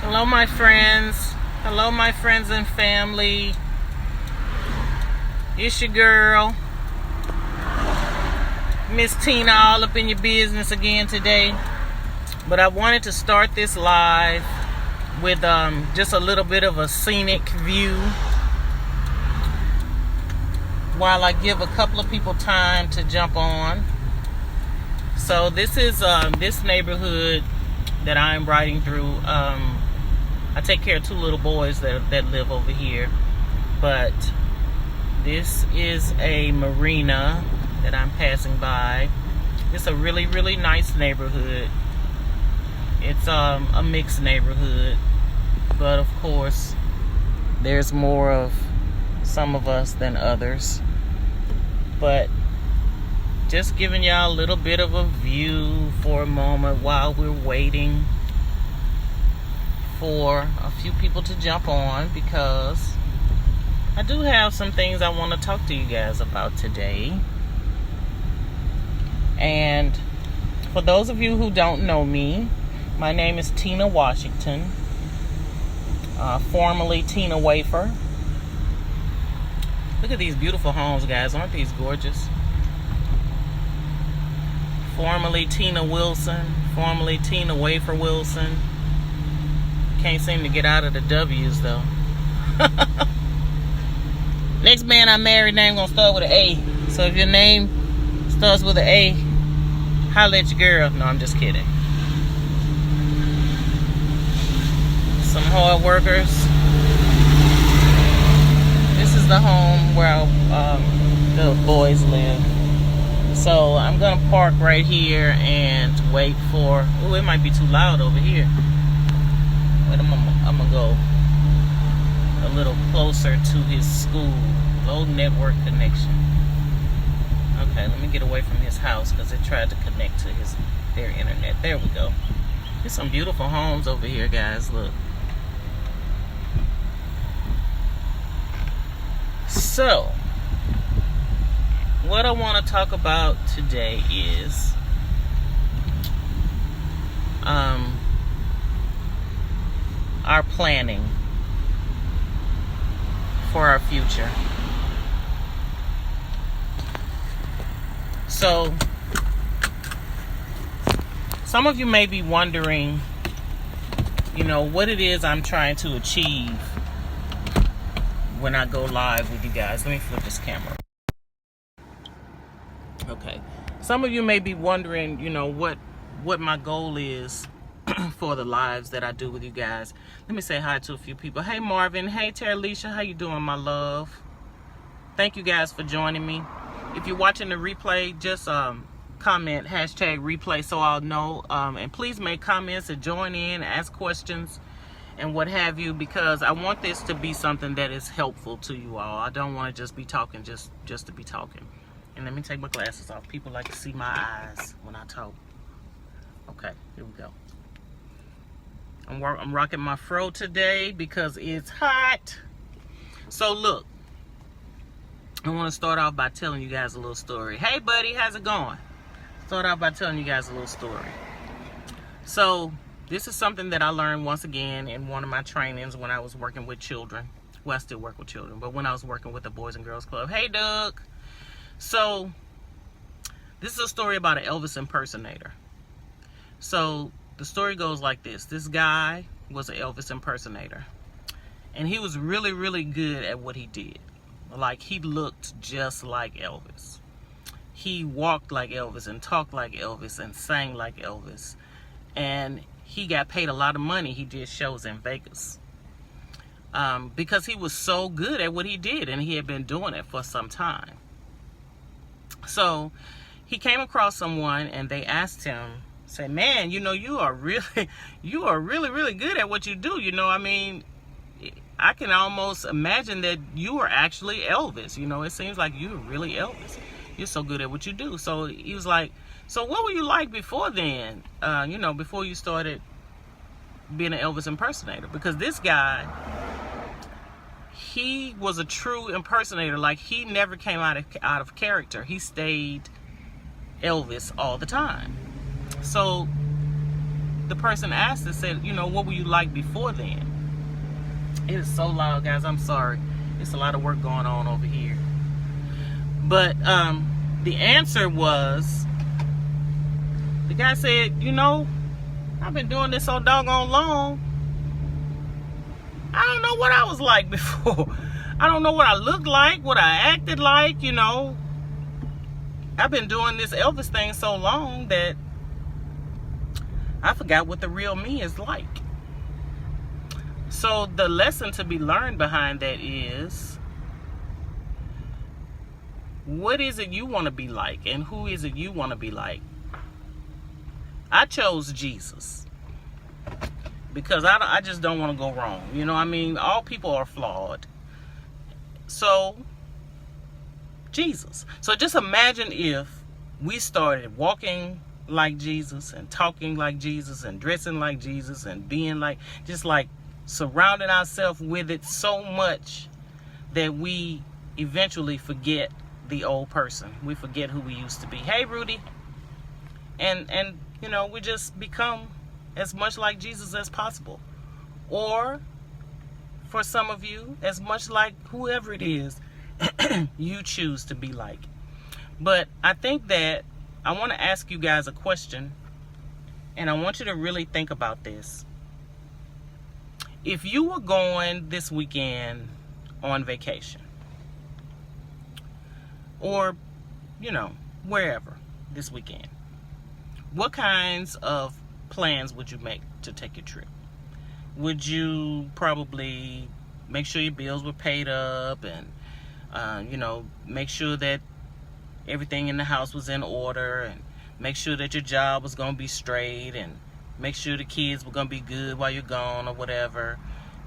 Hello, my friends. Hello, my friends and family. It's your girl, Miss Tina, all up in your business again today. But I wanted to start this live with just a little bit of a scenic view while I give a couple of people time to jump on. So this is this neighborhood that I'm riding through. I take care of two little boys that live over here, but this is a marina that I'm passing by. It's a really, really nice neighborhood. It's a mixed neighborhood, but of course there's more of some of us than others. But just giving y'all a little bit of a view for a moment while we're waiting for a few people to jump on, because I do have some things I want to talk to you guys about today. And for those of you who don't know me, my name is Tina Washington, formerly Tina Wafer. Look at these beautiful homes, guys. Aren't these gorgeous? Formerly Tina Wilson, formerly Tina Wafer Wilson. Can't seem to get out of the W's though. Next man I married name gonna start with an A. So if your name starts with an A, holla at your girl. No, I'm just kidding. Some hard workers. This is the home where the boys live. So I'm gonna park right here and wait for. Oh, it might be too loud over here. But I'm gonna go a little closer to his school. Low network connection. Okay, let me get away from his house because it tried to connect to their internet. There we go. There's some beautiful homes over here, guys. Look. So, what I want to talk about today is our planning for our future. So, some of you may be wondering, what it is I'm trying to achieve when I go live with you guys. Let me flip this camera. Okay. Some of you may be wondering, what my goal is for the lives that I do with you guys. Let me say hi to a few people. Hey Marvin, hey Teralisha, how you doing, my love? Thank you guys for joining me. If you're watching the replay, just comment #replay so I'll know. And please make comments and join in, ask questions and what have you, because I want this to be something that is helpful to you all. I don't want to just be talking just to be talking. And let me take my glasses off. People like to see my eyes when I talk. Okay, here we go. I'm rocking my fro today because it's hot. So look, I want to start off by telling you guys a little story. Hey buddy, how's it going? Start off by telling you guys a little story. So this is something that I learned once again in one of my trainings when I was working with children. Well, I still work with children, but when I was working with the Boys and Girls Club. Hey Doug. So this is a story about an Elvis impersonator. So the story goes like this. This guy was an Elvis impersonator. And he was really, really good at what he did. Like, he looked just like Elvis. He walked like Elvis and talked like Elvis and sang like Elvis. And he got paid a lot of money. He did shows in Vegas. Because he was so good at what he did. And he had been doing it for some time. So he came across someone and they asked him, say, man, you are really, really good at what you do. I mean, I can almost imagine that you are actually Elvis. It seems like you're really Elvis. You're so good at what you do. So he was like, so what were you like before then? Before you started being an Elvis impersonator? Because this guy, he was a true impersonator. Like, he never came out of character. He stayed Elvis all the time. So the person asked and said, you know, what were you like before then? It is so loud, guys. I'm sorry. It's a lot of work going on over here. But the answer was, the guy said, you know, I've been doing this so doggone long. I don't know what I was like before. I don't know what I looked like, what I acted like, you know. I've been doing this Elvis thing so long that I forgot what the real me is like. So the lesson to be learned behind that is, what is it you want to be like, and who is it you want to be like? I chose Jesus because I just don't want to go wrong. You know what I mean? All people are flawed. So, Jesus. So just imagine if we started walking like Jesus and talking like Jesus and dressing like Jesus and being like, just like surrounding ourselves with it so much that we eventually forget the old person. We forget who we used to be. Hey, Rudy. And you know, we just become as much like Jesus as possible. Or, for some of you, as much like whoever it is you choose to be like. But I think that I want to ask you guys a question, and I want you to really think about this. If you were going this weekend on vacation, or, you know, wherever this weekend, what kinds of plans would you make to take your trip? Would you probably make sure your bills were paid up and, you know, make sure that everything in the house was in order, and make sure that your job was going to be straight, and make sure the kids were going to be good while you're gone or whatever?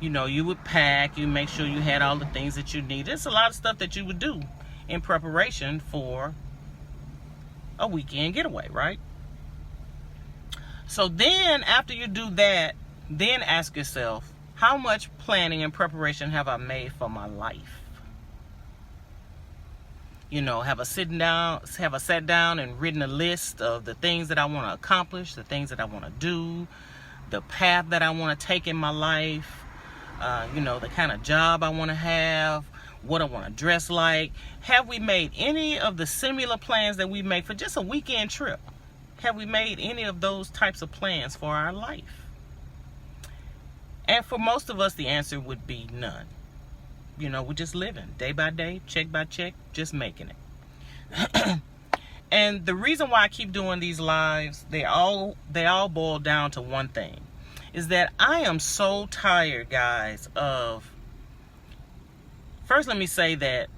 You know, you would pack, you make sure you had all the things that you need. There's a lot of stuff that you would do in preparation for a weekend getaway, right? So then after you do that, then ask yourself, how much planning and preparation have I made for my life? You know, have I sat down and written a list of the things that I want to accomplish, the things that I want to do, the path that I want to take in my life, you know, the kind of job I want to have, what I want to dress like. Have we made any of the similar plans that we make for just a weekend trip? Have we made any of those types of plans for our life? And for most of us, the answer would be none. You know, we're just living day by day, check by check, just making it. And the reason why I keep doing these lives, they all boil down to one thing, is that I am so tired, guys, of... First, let me say that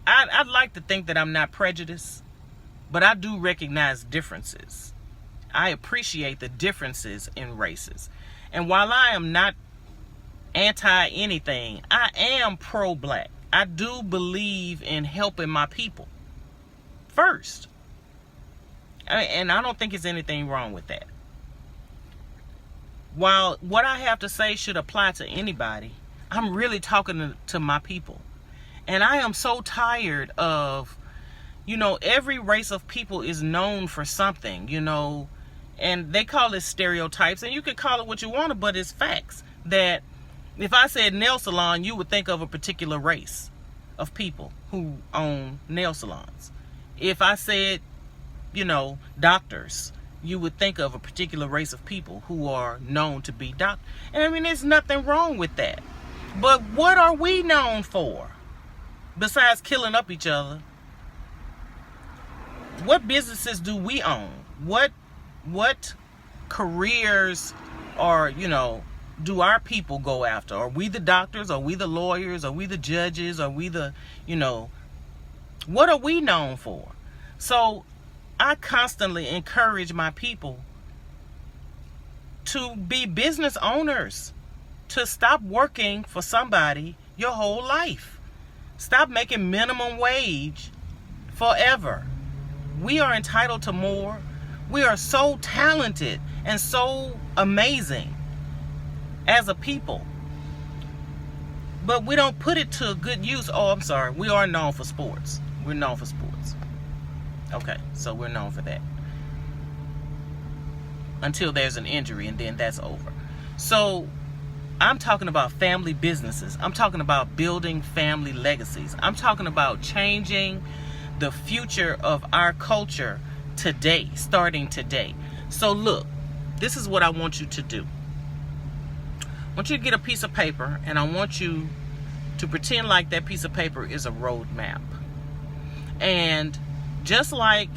I'd like to think that I'm not prejudiced, but I do recognize differences. I appreciate the differences in races. And while I am not anti anything, I am pro-black. I do believe in helping my people first. And I don't think there's anything wrong with that. While what I have to say should apply to anybody, I'm really talking to my people. And I am so tired of, you know, every race of people is known for something, you know, and they call it stereotypes, and you can call it what you want, but it's facts. That if I said nail salon, you would think of a particular race of people who own nail salons. If I said, you know, doctors, you would think of a particular race of people who are known to be doctors. And I mean, there's nothing wrong with that. But what are we known for? Besides killing up each other, what businesses do we own? What careers are, you know, do our people go after? Are we the doctors? Are we the lawyers? Are we the judges? Are we the, you know, what are we known for? So I constantly encourage my people to be business owners, to stop working for somebody your whole life. Stop making minimum wage forever. We are entitled to more. We are so talented and so amazing as a people. But we don't put it to good use. Oh, I'm sorry. We are known for sports. We're known for sports. Okay, so we're known for that. until there's an injury, and then that's over. So I'm talking about family businesses. I'm talking about building family legacies. I'm talking about changing the future of our culture today, starting today. So look, this is what I want you to do. I want you to get a piece of paper, and I want you to pretend like that piece of paper is a road map. And just like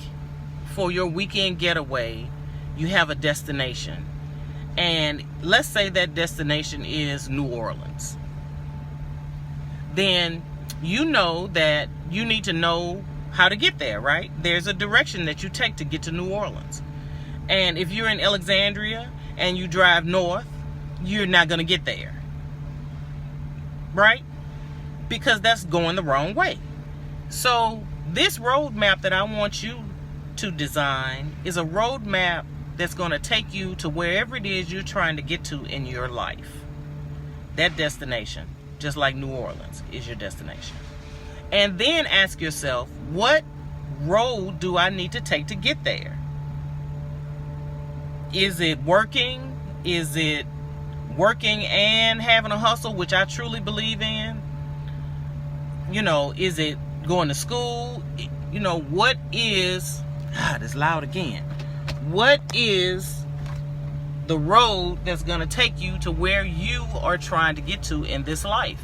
for your weekend getaway, you have a destination. And let's say that destination is New Orleans. Then you know that you need to know how to get there, right? There's a direction that you take to get to New Orleans. And if you're in Alexandria and you drive north, you're not going to get there, right? Because that's going the wrong way. So this road map that I want you to design is a road map that's going to take you to wherever it is you're trying to get to in your life. That destination, just like New Orleans, is your destination. And then ask yourself, what road do I need to take to get there? Is it working? Is it working and having a hustle, which I truly believe in? You know, is it going to school? You know, what is, it's loud again. What is the road that's going to take you to where you are trying to get to in this life?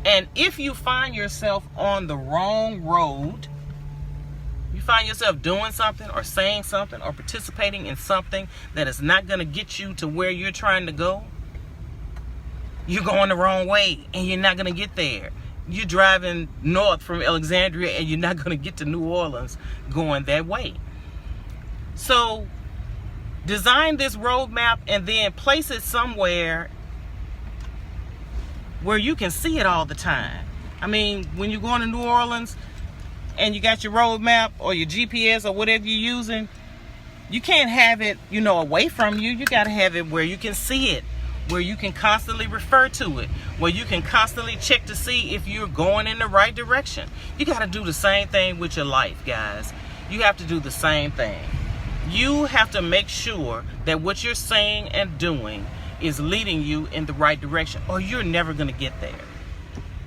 And if you find yourself on the wrong road, you find yourself doing something or saying something or participating in something that is not going to get you to where you're trying to go, you're going the wrong way and you're not going to get there. You're driving north from Alexandria and you're not going to get to New Orleans going that way. So design this roadmap and then place it somewhere where you can see it all the time. I mean, when you're going to New Orleans and you got your roadmap or your GPS or whatever you're using, you can't have it, you know, away from you. You got to have it where you can see it, where you can constantly refer to it, where you can constantly check to see if you're going in the right direction. You got to do the same thing with your life, guys. You have to do the same thing. You have to make sure that what you're saying and doing is leading you in the right direction, or you're never going to get there.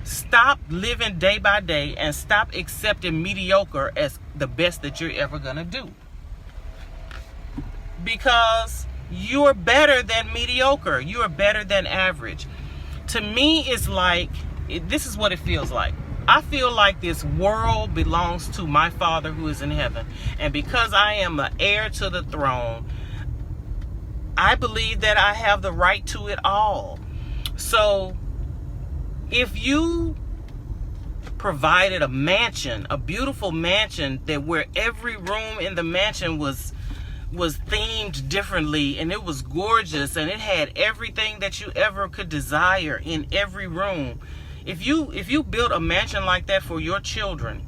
Stop living day by day and stop accepting mediocre as the best that you're ever going to do. Because you're better than mediocre. You are better than average. To me, it's like, this is what it feels like. I feel like this world belongs to my Father who is in heaven. And because I am an heir to the throne, I believe that I have the right to it all. So if you provided a mansion, a beautiful mansion, that where every room in the mansion was themed differently and it was gorgeous and it had everything that you ever could desire in every room. If you built a mansion like that for your children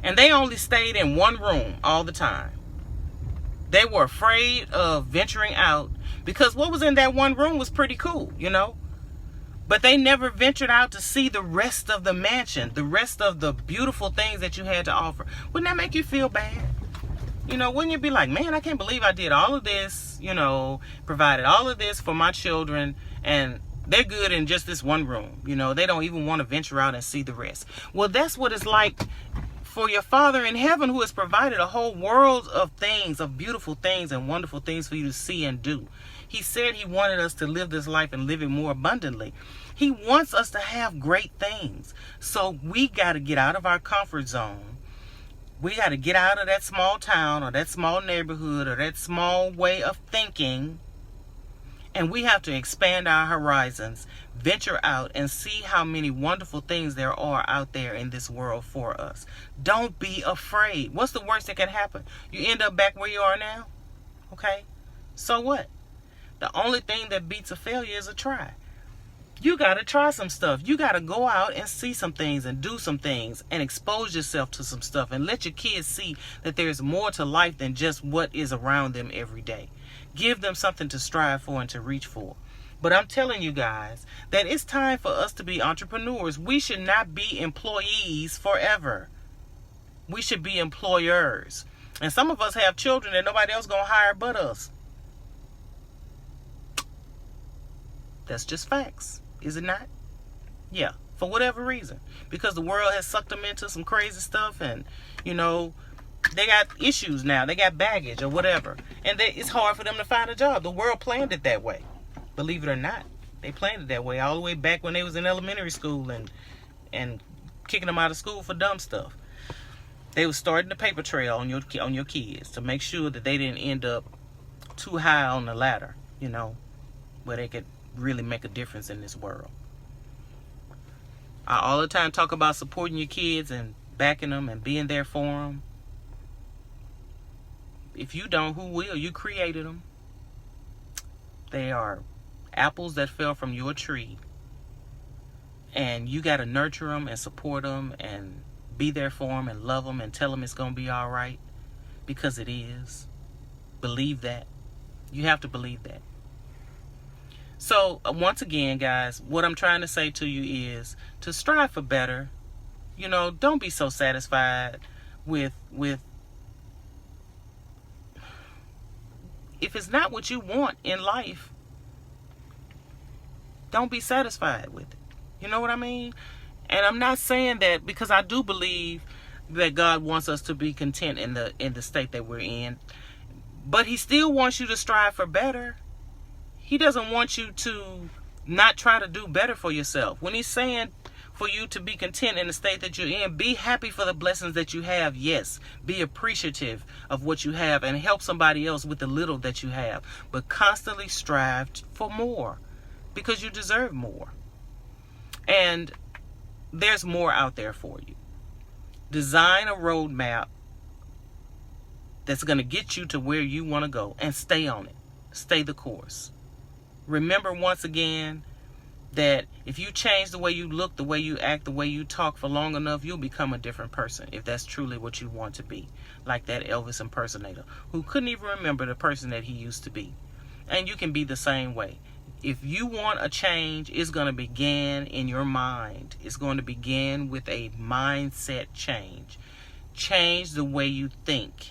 and they only stayed in one room all the time, they were afraid of venturing out because what was in that one room was pretty cool, you know, but they never ventured out to see the rest of the mansion, the rest of the beautiful things that you had to offer. Wouldn't that make you feel bad? You know, wouldn't you be like, man, I can't believe I did all of this, you know, provided all of this for my children, and they're good in just this one room. You know, they don't even want to venture out and see the rest. Well, that's what it's like for your Father in heaven, who has provided a whole world of things, of beautiful things and wonderful things for you to see and do. He said he wanted us to live this life and live it more abundantly. He wants us to have great things. So we got to get out of our comfort zone. We got to get out of that small town or that small neighborhood or that small way of thinking. And we have to expand our horizons, venture out and see how many wonderful things there are out there in this world for us. Don't be afraid. What's the worst that can happen? You end up back where you are now? Okay? So what? The only thing that beats a failure is a try. You got to try some stuff. You got to go out and see some things and do some things and expose yourself to some stuff and let your kids see that there's more to life than just what is around them every day. Give them something to strive for and to reach for. But I'm telling you guys that it's time for us to be entrepreneurs. We should not be employees forever. We should be employers. And some of us have children that nobody else gonna hire but us. That's just facts, is it not? Yeah, for whatever reason. Because the world has sucked them into some crazy stuff, and, you know, they got issues now. They got baggage or whatever. And it's hard for them to find a job. The world planned it that way. Believe it or not. They planned it that way all the way back when they was in elementary school and kicking them out of school for dumb stuff. They was starting the paper trail on your kids to make sure that they didn't end up too high on the ladder, you know, where they could really make a difference in this world. I all the time talk about supporting your kids and backing them and being there for them. If you don't, who will? You created them. They are apples that fell from your tree. And you got to nurture them and support them and be there for them and love them and tell them it's going to be all right. Because it is. Believe that. You have to believe that. So, once again, guys, what I'm trying to say to you is to strive for better. You know, don't be so satisfied with if it's not what you want in life, don't be satisfied with it. You know what I mean? And I'm not saying that, because I do believe that God wants us to be content in the state that we're in. But he still wants you to strive for better. He doesn't want you to not try to do better for yourself. When he's saying for you to be content in the state that you're in, be happy for the blessings that you have. Yes, be appreciative of what you have and help somebody else with the little that you have. But constantly strive for more, because you deserve more. And there's more out there for you. Design a roadmap that's going to get you to where you want to go, and stay on it. Stay the course. Remember once again that if you change the way you look, the way you act, the way you talk for long enough, you'll become a different person, if that's truly what you want to be. Like that Elvis impersonator who couldn't even remember the person that he used to be. And you can be the same way. If you want a change, it's going to begin in your mind. It's going to begin with a mindset change. Change the way you think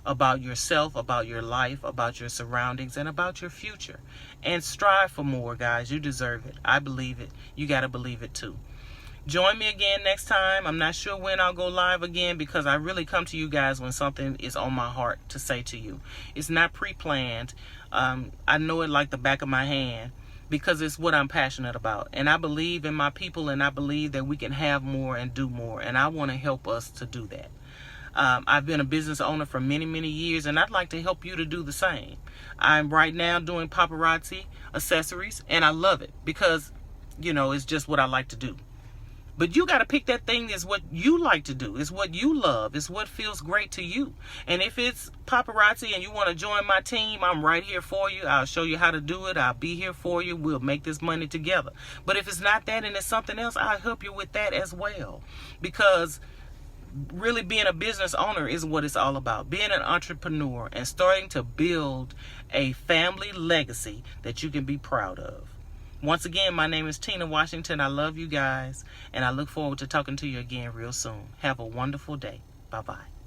about yourself, about your life, about your surroundings, and about your future. And strive for more, guys. You deserve it. I believe it. You got to believe it too. Join me again next time. I'm not sure when I'll go live again, because I really come to you guys when something is on my heart to say to you. It's not pre-planned. I know it like the back of my hand, because it's what I'm passionate about. And I believe in my people, and I believe that we can have more and do more. And I want to help us to do that. I've been a business owner for many, many years, and I'd like to help you to do the same. I'm right now doing paparazzi accessories, and I love it because, you know, it's just what I like to do. But you got to pick that thing that's what you like to do. It's what you love. It's what feels great to you. And if it's paparazzi and you want to join my team, I'm right here for you. I'll show you how to do it. I'll be here for you. We'll make this money together. But if it's not that and it's something else, I'll help you with that as well. Because really being a business owner is what it's all about. Being an entrepreneur and starting to build a family legacy that you can be proud of. Once again, my name is Tina Washington. I love you guys, and I look forward to talking to you again real soon. Have a wonderful day. Bye-bye.